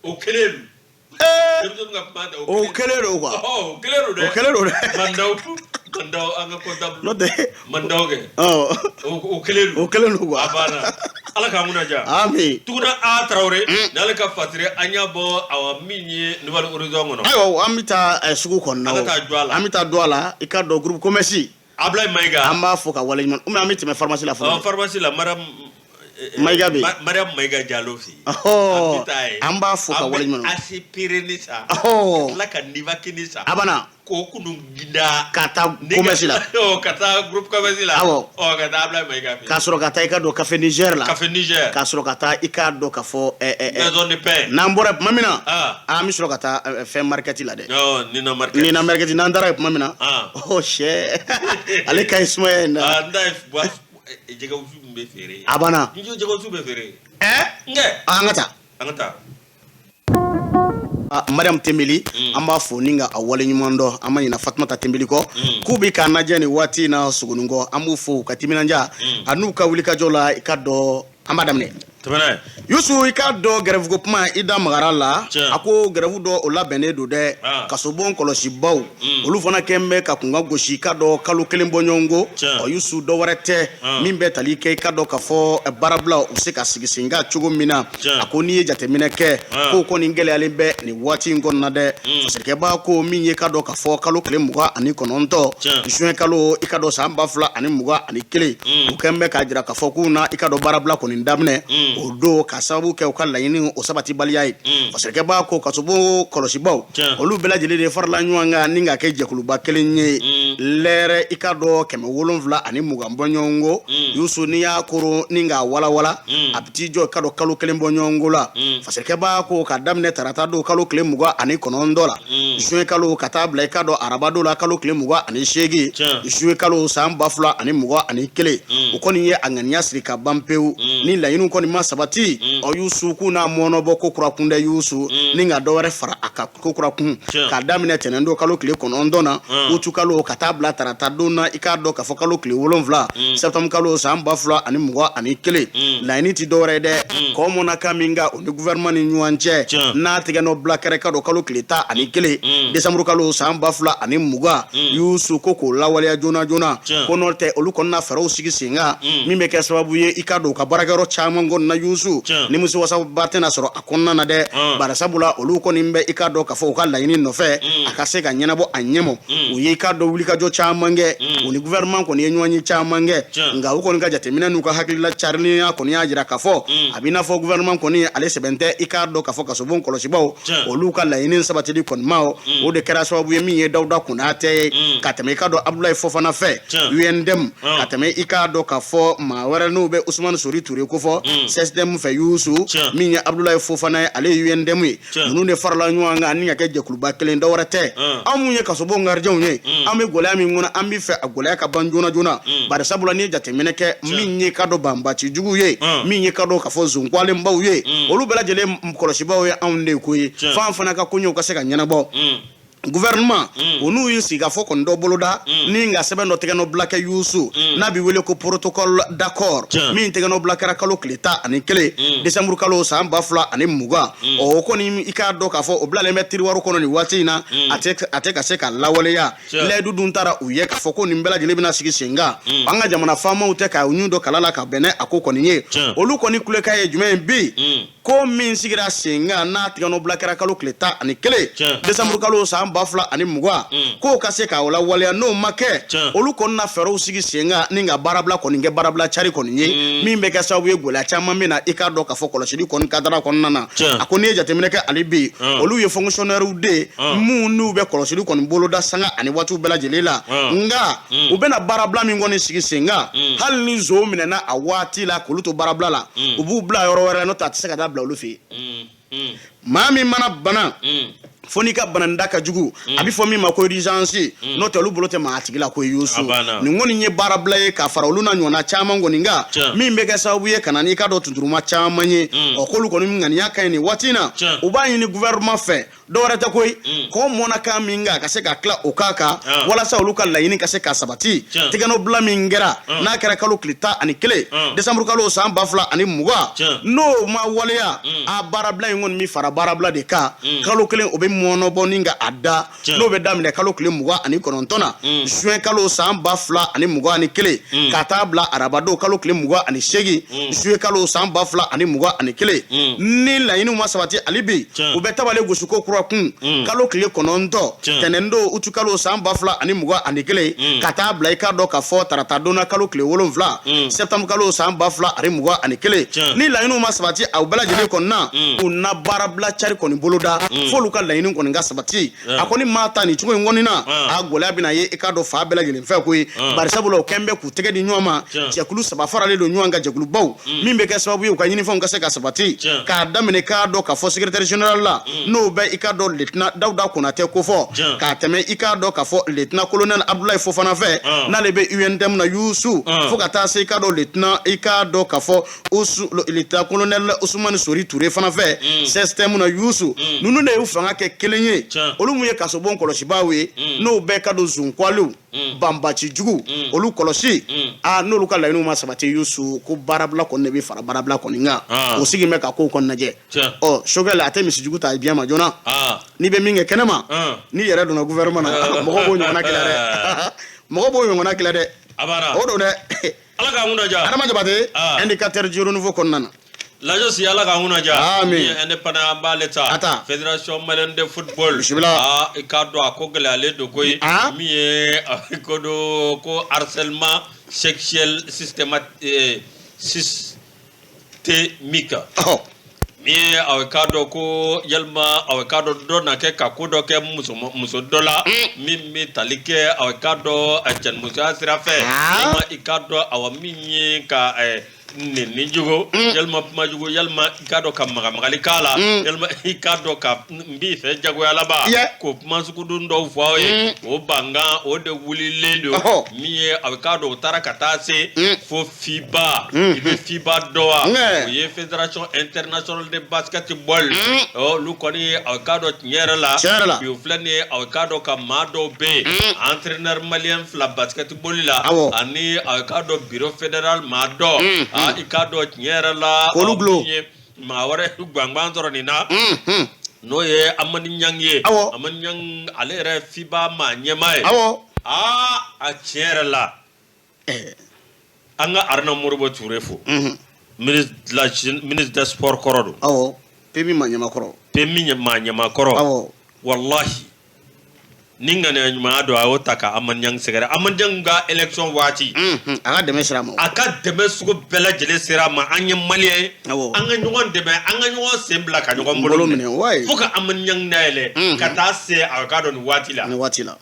o kelelu o kelelu quoi o kelelu de mandao anga comptable no de mandauge o kelelu quoi abana ala ka muna ja ami tuguna a trawre dal ka fatire anya bo awa minye nouvelle horizon ngono ayo amita sugu konna amita douala ikado groupe commerce ablay maiga amba foka wala man amita me pharmacie la pharmacie la madame Maiga be Mariam Maiga Jalofi amba foka wala man asipirenisa la kaniva kinisa abana ko kunu gida kata commerce la kata groupe commerce la kata abla Maiga be kasoro kata ikado café Niger la kasoro kata ikado kafo maison de pain nambora mamina mi soro kata fin market la de nina market nandara mamina she ale kay ismaël ndai bois jega usu mbe fere abana njo jega usu mbe fere nge angata Mariam Tembeli amba fo ninga awale nyumondo amanyina Fatmata Tembeli ko kubi kana jeni wati na sugunungo amu fo katimina nja anuka wulika jola ikado amadamne Yusu ika do grève ko kuma ida magara la ako grève do o labene do de kasobon kolosi baw olu fana kembe ka kunga goshi ka do kalu kelen bonyongo o Yusu do warete min be tali ke ka do ka fo barabla o se ka sigisinga chugo mina ako ni jate mina ke ko ni ngele ale be ni wati ngonna de so ke ba ko min ye ka do ka fo kalu kelen muga ani kononto juin kalu ika do samba fla ani muga ani kele o kembe ka jira ka fo kuna ika do barabla ko ni ndamne o do ka sabu ke o kala yini o sabati baliya parce que ba ko kasubo kolosi baw olu bela jeli de farla nyuanga ninga ke jekulu ba kelenye lere ikado keme wolonvla ani mugambo nyongo Yusu ni ya koro ninga wala wala apiti jo kado kalu kelembo nyongo la parce que ba ko kadamne tarata do kalu kelemuga ani konondola juin kalu katabla ikado arabado la kalu kelemuga ani shegi juin kalu samba fla ani muga ani kele ukoni ye angania srika bampeu ni la yinu koni ma sabati o Yusu kuna mono boko kura kunde Yusu ninga dore fara aka kura kun kadamne tenendo kalu kele konondona utu kalu katabla tarata dona ikado ka fokalo kele wolonvla septem kalu samba fla ani muga ani kele la yini ti dore de ko mona kaminga o gouvernement ni nyuanje na tigano blakere kado kalu kele ta ani kele décembre kalu samba fla ani muga Yusu koko lawale jona konolte olu konna faro sigi singa mimbe ke sababu ye ikado ka baragaro chama ngonna Yusu ni musu wasa batena soro akonna na de barasabula olu ko nimbe ikado ka fo kala yini no fe akase ka nyenabo anyemo uye ikado wuli ka jo chama nge uni gouvernement ko ni nyanyi chama nge nga uko ni ka jatemina nuka hakilila charni ya ko ni ajira ka fo abina fo gouvernement ko ni ale sebente ikado ka fo ka sobon kolosi bawo olu kala yini sabati di kon mao o de kera sababu ye mi ye dawda kunate kateme ikado Abdoulaye Fofana fe UNDM kateme ikado ka fo ma wara no be Ousmane Sori Touré ko fo system fe Yusu minya Abdoulaye Fofana ale UNDM nunu ne farla nyuanga ninga ke jekulu ba kelen dawrate amunye kasobo ngarje unye ame gola mi ngona ambi fe agola ka banjona jona bare sabula ni jatemene ke minye kado bamba ci jugu ye minye kado ka fo zunkwale mbaw ye olu bela jele mkoloshi bawo ye amne kuyi fanfana ka kunyo ka se ka nyana bo gouvernement onu yisi ga fo kon do boloda ni nga sebe no tegeno blake Yusu na bi wele ko protocole d'accord mi tegeno blake ra kalo kleta ani kele décembre kalo samba fla ani muga o ko ni ika do ka fo oblale metri waro kono ni watina ateka seka lawole ya le dudun tara uye ka fo ko ni mbela jele bina sigi senga banga jamana fama uteka unyundo kalala ka bene akoko ni ye olu ko ni kule ka ye jumen bi ko min sigira senga na tegeno blake ra kalo kleta ani kele décembre kalo samba bafla ani mugwa ko kase ka wala wala no make olu konna fero sigi senga ninga barabla ko ninge barabla chari ko ninye mimbe ka sawu yegola chama mena ikado ka fokolo shidi kon kadara kon nana akoni jatemene ka alibi olu ye fonctionnaire ude munu be kolo shidi kon boloda sanga ani watu bela jelela nga ubena barabla mi ngoni sigi senga hal ni zo minena awati la kuluto barabla la ubu bla yoro wera no tatse ka dabla olu fi mami mana bana fonika bananda ka jugu abi fo mi mako urgence no telu bolote ma atigila ko Yusu ni ngoni nye barabla ye ka farolu na nyona chama ngoni nga mi mbega sabu ye kanani ka do tunturuma chama nye okolu ko ni ngani yaka ni watina ubanyi ni gouvernement fe do rata koy ko mona ka minga ka se ka kla okaka wala sa oluka la yini ka se ka sabati tigano blamingera na kara kalu klita ani kele décembre kalo samba fla ani muga no ma waleya a barabla ngon mi fara barabla de ka kalu kele obe mono boninga ada no be damne kalo kele muga ani konontona juin kalo samba fla ani muga ani kele katabla arabado kalo kele muga ani shegi juin kalo samba fla ani muga ani kele ni la yini ma sabati alibi obe tabale gosuko kun kalo kile kononto tenendo utu kalo samba fla ani muga ani kele katabla ikado ka fo tarata dona kalo kile wolonvla septembre kalo samba fla ani muga ani kele ni la yinu ma sabati au bela jele konna una barabla chari koni boloda folu ka la yinu koni nga sabati akoni mata ni chungo ngoni na agola bina ye ikado fa bela jele mfa ko barisabulo kembe ku tege di nyoma chekulu saba fara le do nyanga jekulu baw mimbe ka sababu yo ka nyini fon ka se ka sabati ka damene ka do ka fo secrétaire général la no be ikado lieutenant Dauda Konate ko fo ka teme ikado ka fo lieutenant colonel Abdoulaye Fofana fe na lebe UNDM na Yusu fo ka ta se ikado lieutenant ikado ka fo osu lieutenant colonel Ousmane Sori Touré fana fe système na Yusu nunu ne ufanga ke kelenye olu muye ka so bon koloshi bawe no be ka do zunkwalo bamba ci jugu olu koloshi n'olu ka laɲiniw ma sabati Yusu ko baarabila kɔni de bɛ fara baarabila kɔni nka o sigi mɛ ka kow kɔni lajɛ Sogɛl a tɛ misijugu ta biɲɛ ma joona n'i bɛ min kɛ kɛnɛma n'i yɛrɛ donna gouvernement na mɔgɔw b'o ɲɔgɔnna kɛlɛ dɛ mɔgɔw b'o ɲɔgɔnna kɛlɛ dɛ o don dɛ Ala k'an kunna diya Adama Jabate indicateur du renouveau kɔnɔna na Lajo si Ala k'an kunna diya indépendant an b'ale ta fédération malienne de football i k'a dɔn a ko gɛlɛyalen don koyi min ye ko do ko harcèlement sexuel systémique min aw k'a dɔn ko yalima aw k'a dɔn dɔ na kɛ ka ko dɔ kɛ muso dɔ la min bɛ tali kɛ aw k'a dɔn cɛnimusoya sira fɛ yalima i k'a dɔn aw min ye ka nɛni jogo yalima kuma jogo yalima i k'a dɔn ka magamagali k'a la yalima i k'a dɔn ka n b'i fɛ jagoyalaba k'o kuma sugudon dɔw fɔ aw ye o bangan o de wulilen don min ye aw k'a dɔn o taara ka taa se fo FIBA i bɛ FIBA dɔn wa o ye fédération internationale de basketball olu kɔni aw k'a dɔn tiɲɛ yɛrɛ la bi o filɛ nin ye aw k'a dɔn ka maa dɔw bɛ yen entraîneur malien 2 basketball la ani aw k'a dɔn bureau fédéral maa dɔ i k'a dɔn tiɲɛ yɛrɛ la maa wɛrɛ gwangwan sɔrɔ nin na n'o ye Amani Ɲang ye Amani Ɲang ale yɛrɛ FIBA maa ɲɛmaa ye a tiɲɛ yɛrɛ la an ka Aruna Moribo Ture fo ministre des sports kɔrɔ don PMI maa ɲɛmaa kɔrɔ wallahi ni ŋaniya ɲumanya don a y'o ta ka Amani Ɲang sɛgɛrɛ Amani Ɲang ka élection waati a ka dɛmɛ sera a ma a ka dɛmɛ sugu bɛɛ lajɛlen sera a ma an ye malien ye an ka ɲɔgɔn dɛmɛ an ka ɲɔgɔn sen bila ka ɲɔgɔn bolo minɛ fo ka Amani Ɲang dayɛlɛ ka taa se a ka dɔn nin waati la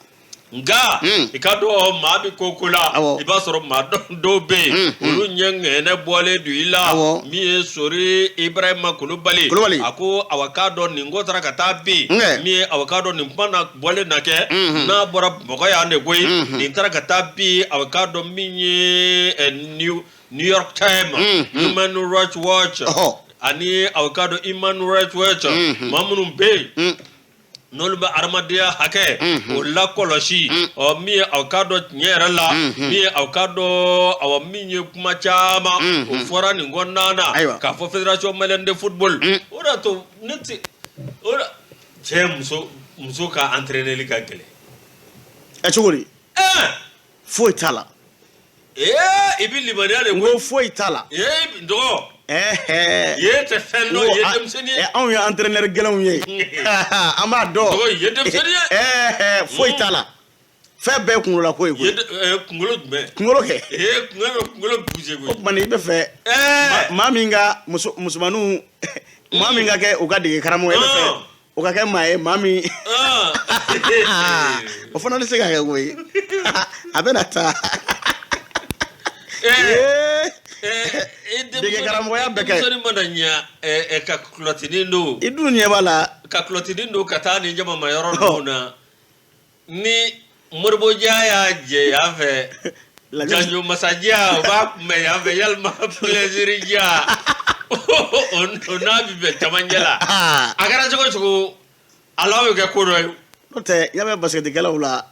nka i ka dɔn maa bɛ ko la i b'a sɔrɔ maa dɔw bɛ yen olu ɲɛ ŋɛnɛ bɔlen don i la min ye Sori Ibrahima Kulubali a ko aw k'a dɔn nin ko taara ka taa bin min ye aw k'a dɔn nin kuma na bɔlen na kɛ n'a bɔra Bamakɔ yan de koyi nin taara ka taa bin aw k'a dɔn min ye New York Times Human Rights Watch ani aw k'a dɔn Human Rights Watch maa minnu bɛ yen n'olu bɛ adamadenya hakɛ o lakɔlɔsi min ye aw k'a dɔn tiɲɛ yɛrɛ la min ye aw k'a dɔn min ye kuma caman o fɔra nin kɔnɔna na k'a fɔ fédération malienne de football o de y'a to ne tɛ o de cɛ muso ka entraîneli ka gɛlɛn cogo di foyi t'a la i bɛ limaniya de ko foyi t'a la dɔgɔ ye tɛ fɛn dɔ ye denmisɛnnin ye anw ye entraîneur gɛlɛnw ye an b'a dɔn dɔgɔ ye denmisɛnnin ye foyi t'a la fɛn bɛɛ kunkolola ko ye koyi kunkolo jumɛn kunkolo kɛ kunkolo bouger koyi o tuma i bɛ fɛ maa min ka musomaninw maa min ka kɛ u ka dege karamɔgɔ ye i bɛ fɛ o ka kɛ maa ye maa min o fana tɛ se ka kɛ koyi a bɛ na taa dege karamɔgɔya bɛɛ kɛ denmisɛnnin mana ɲɛ ka kulɔtinin don i dun ɲɛ b'a la ka kulɔtinin don ka taa nin jamama yɔrɔ ninnu na ni Moribo Jaa y'a jɛ yan fɛ Janjo Masajan o b'a kunbɛn yan fɛ yalima Plaisir Jaa o n'a bɛ bɛn camancɛ la a kɛra cogo cogo Ala bɛ kɛ ko dɔ ye n'o tɛ y'a mɛn basketikɛlaw la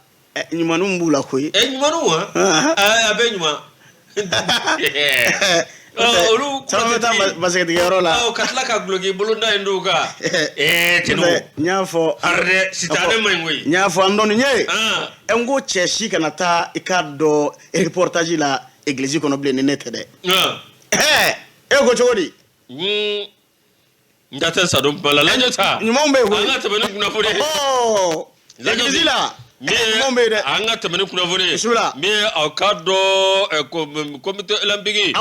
ɲumanninw b'u la koyi ɲumanninw wa a bɛ ɲuman olu caman bɛ taa basketikɛyɔrɔ la ka tila ka guloki bolonda in don kan tɛnɛn n y'a fɔ arrêt sitanɛ man ɲi koyi n y'a fɔ an dɔnni ye n ko cɛ si kana taa i k'a dɔn reportage la église kɔnɔ bilen ni ne tɛ dɛ e ko cogo di n da tɛ sadon kuma la lajɛ ta ɲumanw bɛ yen koyi an ka tɛmɛ ni kunnafoni ye église la ɲumanw bɛ yen dɛ an ka tɛmɛ ni kunnafoni ye min aw k'a dɔn comité olympique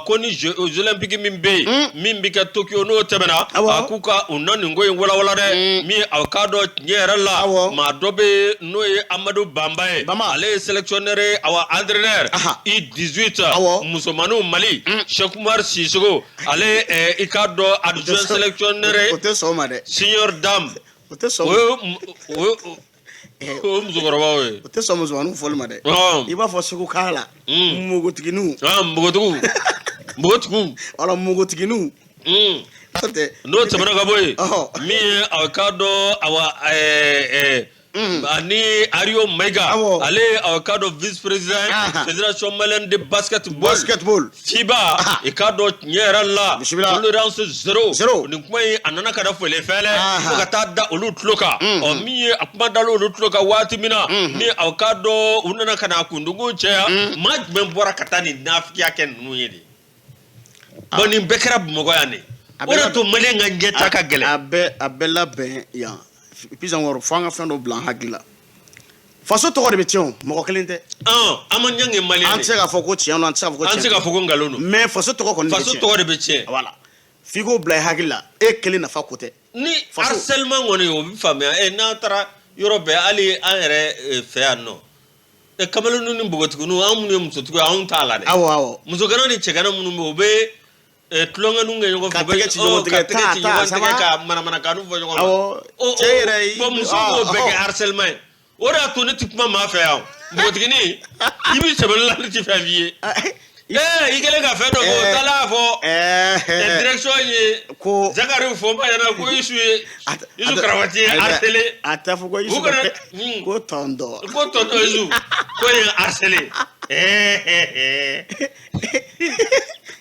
ko ni jeux olympiques min bɛ yen min bɛ kɛ Tokyo n'o tɛmɛna a k'u ka u na nin ko in walawala dɛ min aw k'a dɔn tiɲɛ yɛrɛ la maa dɔ bɛ yen n'o ye Amadu Bamba ye ale ye sélectionneur ye entraîneur I18 musomaninw Mali Cheikh Umar Sissoco ale i k'a dɔn adjoint sélectionneur ye o tɛ sɔn o ma dɛ senior dame o tɛ sɔn o musokɔrɔbaw ye o tɛ sɔn musomaninw fɔli ma dɛ i b'a fɔ Segu k'a la npogotigininw wala npogotigininw n'o tɛmɛna ka bɔ yen min ye aw k'a dɔn ani Ario Mega ale avocado vice president fédération malienne de basketball FIBA e ka do nyera la tolérance zéro ni kuma yi anana kada fele fele ko ka ta da olu tloka o mi akuma da olu tloka wati mina ni avocado unana kana kundugo cheya maj men bora katani nafiya ken nu yedi boni bekra mogo yani ora to malen nganje ta ka gele abella ben ya puis encore fanga fendo blanc hakila faso to ko de tion mogo kelente amanyange malen anse ka foko tion anse ka foko tion anse ka foko ngalono mais faso to ko faso to ko de tion voilà figo blanc hakila e kele na fa kote ni harcèlement ngoni o bi famia e na tara Europe ali anere fe anno e kamalo nuni mbogoti no amunu musotu ko an tala de awo musogano ni chegana munu mbe tulonga nunga yoko ka mana kanu fo yoko chere bo musogo beke harcèlement ora to ne tipma ma fe yaw mbogoti ni ibi sebella ti fa vie igele ka fe do ko tala fo direction ye ko zakari fo ma yana ko isu krawati harcelé atafu ko isu ko tondo isu ko ye harcelé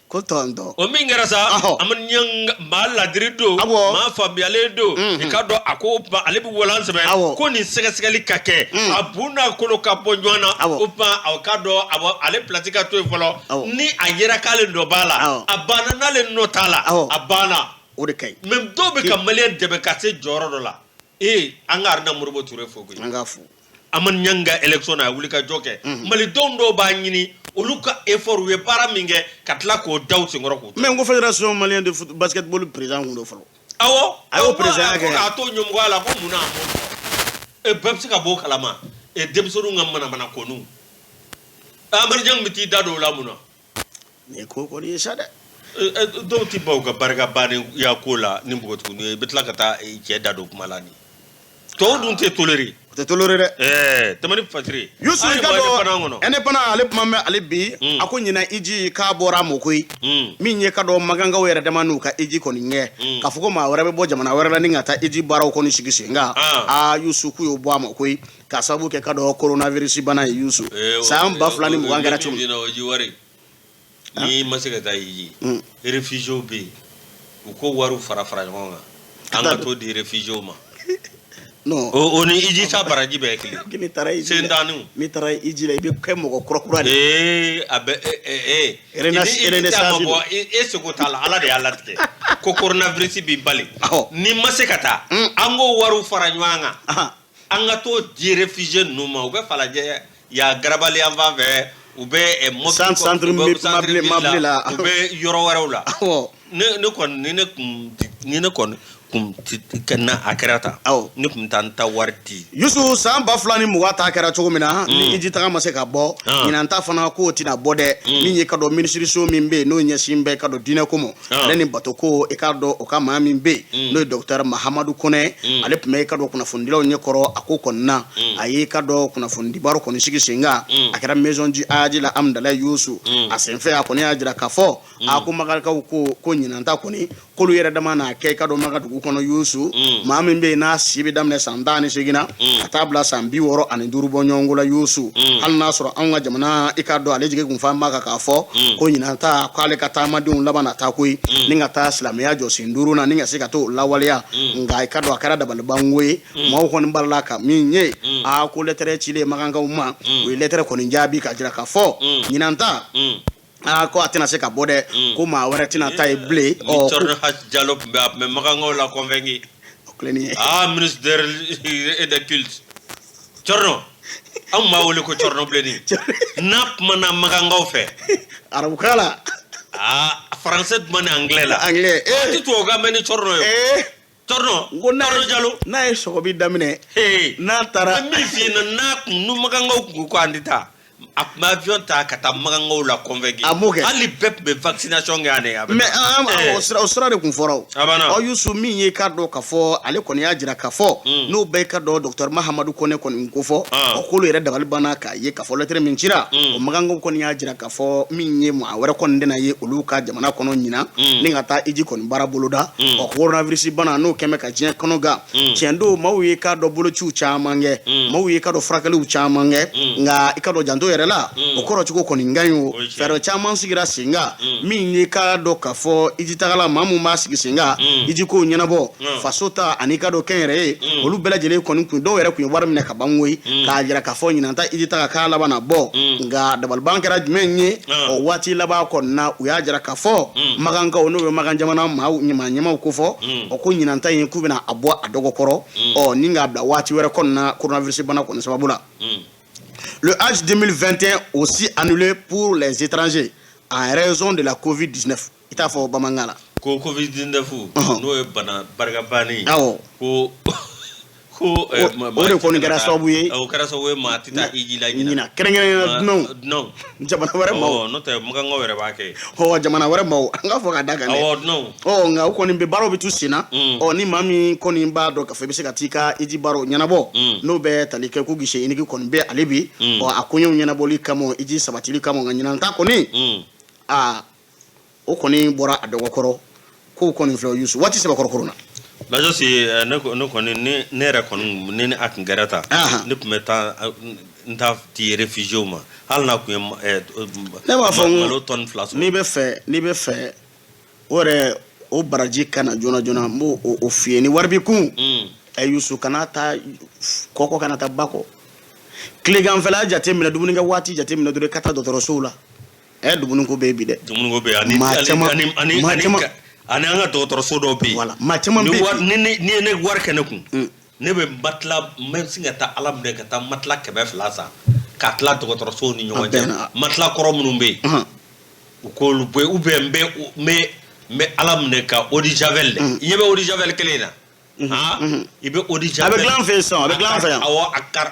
ko tondo o mingara sa aman nyang mala drido ma fabiale do e kado akopa alebi wolanse be ko ni segasgali kake abuna ko ka bonjona opa akado ale platika to folo ni ayera kale ndo bala abana nale notala abana o de kay même do be kamale de be kase joro do la angar na murbo ture fogo angafu aman nyanga election na wulika joke mali dondo ba nyini oluka effort we para minge katla ko doubt ngoro ko mais ngo fédération malienne de foot basketball président ngo falo awo président ka to nyum wala ko muna e bebsi ka bo kalama e demsuru ngam mana konu amar jang miti dado la muna ne ko ni sada do ti bawga barga bani ya kola nimbugot ko ni betla kata e je dado malani to dun te toléré tamani fatri yusu kado ene pana ale mamme ale bi ako nyina iji ka bora mokoi minye kado maganga wera de manuka iji koni nge ka fuko ma wera be bo jamana wera la ningata iji bara ko ni shigisinga yusu ku yo bo amokoi ka sabu ke kado coronavirus bana yusu sam ba fulani mwangara chum ni masika ta iji refugio be ko waru fara ngonga anga to di refugio ma no oni iji ta baraji be kili kini tara iji sendanu mi tara iji la ibe kai mo ko krokura abe renaissance bo ko tala ala de ala tike ko coronavirus bi bali ni masekata ango waru faranywanga anga to di refugee numa ube falaje ya grabali anva ube centre mabli la ube yoro warawla ne kon kum kana akarata ni kum tanta warti yusu samba flani muwata akara chogomina ni ijita ma se ka bo ina nta fana ko tina bode ni nye kado ministry so mimbe no nya simbe kado dina komo ni batoko e kado o ka ma mimbe no docteur Mahamadou Kone ale pme kado kuna fundilo nye koro akoko na ayi kado kuna fundi baro koni sigi singa akara maison du aji la amdala yusu asenfe akoni ajira kafo akumagal ka ko nyina nta koni kolu yere dama na ke kado magadu kono yusu mami be na sibi damne sandani sigina atabla sambi woro ani durubo nyongola yusu hal nasro anga jamana ikado alejige kumfamba ka fo ko nyina ta kwale kata madun labana ta koi ninga ta islamia jo sinduru na ninga sika to lawalia nga ikado akara da balbangwe maw ko mballa ka minye a ko letere chile maganga umma we letere ko njabi ka jira ka fo nyina ta ko atina se ka bode ko ma wara tina tay blé o torno hajjalo me makango la convaincu ministre de culte torno am ma wole ko torno blé nap mana makango fe arabu kala français man anglais la ti to ga meni torno yo torno jalo na e so bi damine na tara mi fi na nu makango ko andita ma avion ta kata magango la convaincu ali bep be vaccination ngane mais osra de kun foro o yusu min ye ka do ka fo ale koni ya jira ka fo no be ka do docteur Mahamadou Kone koni ko fo o ko yere dabal bana ka ye ka fo letre min cira o magango koni ya jira ka fo min ye mo awere kon dena ye olu ka jamana kono nyina ni ngata iji koni bara boloda o coronavirus bana no keme ka jien kono ga tiendo mawi ka do bolo chu chamange mawi ka do frakali chamange nga ikado jando yere la o koro chuko koni nganyo fero chaman sigira singa min ye ka do ka fo iji tagala mamu ma sigi singa iji ko nyanabo fasota anika do kenre olu bela jele koni ku do yere ku war mine ka banwoyi ka jira ka fo nyina ta iji taga ka laba na bo nga dabal bankara jmenye o wati laba ko na uya jira ka fo maganga ono be maganja mana ma nyima ko fo o ko nyina ta yin ku bina abo adogo koro o ninga bla wati were kon na coronavirus bana ko sababula. Le Hajj 2021 aussi annulé pour les étrangers en raison de la Covid-19. Ita fo bamangala. Ko Covid-19 no e bana barga bani. Ko o de ko ni gara sabu ye o kara sabu ma tita iji la nyina kerengere non jamana wara maw no te muga ngowere baake ho jamana wara maw nga fo ka daga ne no nga ko ni be baro bitu sina o ni mami ko ni ba do ka fe be se ka tika iji baro nyana bo no be talike ku gishe iniki ko be alibi o akunyo nyana boli kamo iji sabatili kamo nga nyina ta ko ni o ko ni bora adogo koro ko ni flo yusu wati se ba koro corona la je si ne ko ne ra kon ne ak ngarata ne pumeta nta ti refugee ma hal na ku ne ma fo ton flas ni be fe ore o baraji kana jona mo o fie ni warbi ku ayusu kanata koko kanata bako kligan fela jate mina dumuni ga wati jate mina dure kata docteur Soula dumuni ko be bi de dumuni ko be ani ananga docteur Sodo bi voilà matema be ni war keneku ne be matla même singa ta alam de ta matla ke be flasa katla docteur So ni nyoja matla korom numbe ko lu be ubembe me alam ne ka odi javel yebe odi javel kelena ibe odi javel avec l'enfant awa akar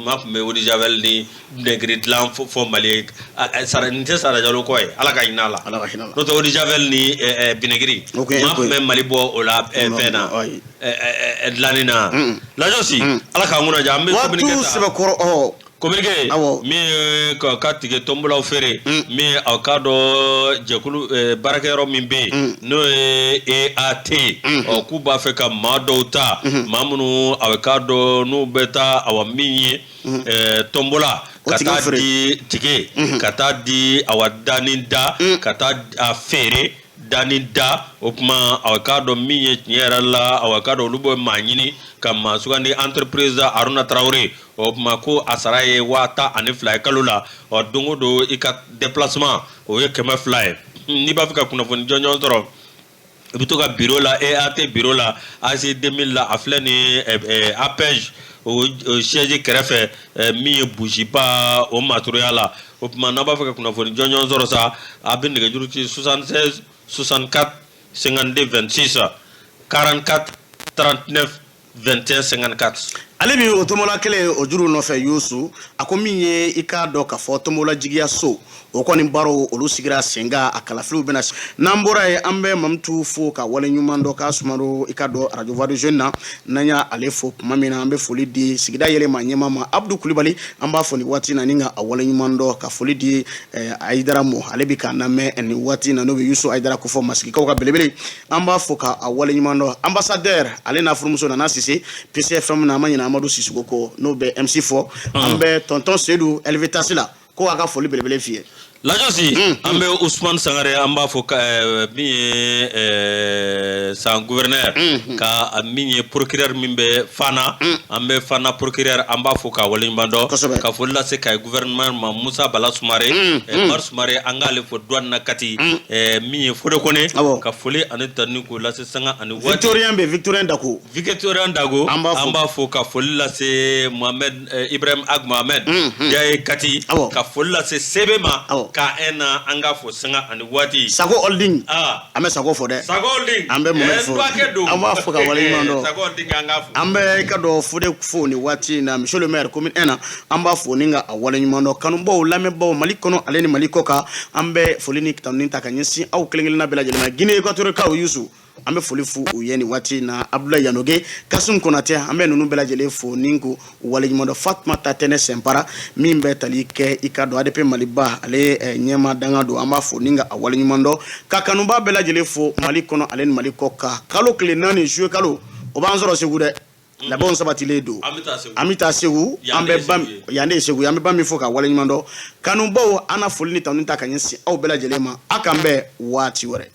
map me odi javel ni negrit lam fo malik sara nte sara jalo koy ala ka inala no to odi javel ni binegri map me malibo ola fena lanina la josi ala ka nguna jambe communiquer communiqué mi ko katige tombola fere mi akado jekulu barakero mimbe no EAT o kuba feka madouta mamunu akado no beta awamiye tombola kata di tike kata di awadaninda kata afere daninda opma awakado miye nyera la awakado lubo manyini kama sugandi entreprise Aruna Traoré opma ko asaraye wata ani fly kalula o dongo do ika déplacement o ye kema fly ni ba fika kuna foni jonjon toro bituka bureau la EAT bureau la AC 2000 la aflani APEJ o siège kerefe mi bougie pas o materiala opma na ba fika kuna foni jonjon toro sa abin de juru ci 76 64 52 26 44 39 21 54 ale bi otomola kele ojuru no fe yusu akominye ika do ka fotomola jigia so o koni baro olu sigira senga akala flu bena nambora e ambe mamtu fo ka wale nyumando ka sumaro ika do radio voix de jeune nanya ale fo mamina ambe foli di sigida yele manyema ma Abdou Coulibaly amba foni wati na ninga awale nyumando ka foli di Aidara mo ale bi kana me eni wati na no yusu Aidara ko fo masiki ka belebele amba fo ka awale nyumando ambassadeur ale na furumuso na nasisi PCFM na manyina Amadou Sissoko no be MC4 ambe tonton Seydou Elvitasila ko aka foli belebele fie la josi ambe Ousmane Sangare amba fo ka mi sa gouverneur ka mi procureur mimbe fana ambe fana procureur amba fo ka wali mbando ka fo la se ka gouvernement ma Moussa Bala Soumaré Mar Soumaré angale fo douane na kati mi fo de kone ka foli aneta ni ko la se sanga ani Victorien Dago amba fo ka foli la se Mohamed Ibrahim Ag Mohamed jay kati ka foli la se sebema ka ena anga fo sanga ani wati Sago holding ambe sago fo de Sago holding ambe mo fo amba fo ka wale mando Sago holding anga fo ambe ka do fo de fo ni wati na monsieur le maire commune ena amba fo ninga awale mando kanu bo lame bo malikono aleni malikoka ambe fo lini kitanu ta kanyesi au kelengel na bela jelema Guinée Equatorial ka Yusu ambe foli fu uyeni wati na Abdoulaye Yanoge Kasum Konate ambe nunu bela jele fo ningu wale mando Fatma Tatene Sempara mimbe talike ikado adepe maliba ale nyema dangado amba fo ninga awale mando kakanumba bela jele fo malikono aleni malikoka kalo kle nani jouer kalo obanzoro segude la bonne sabatile do amita segu ambe bam yande segu ambe bam fo ka wale mando kanumbo ana foli ni tanuta kanyesi au bela jelema akambe wati wore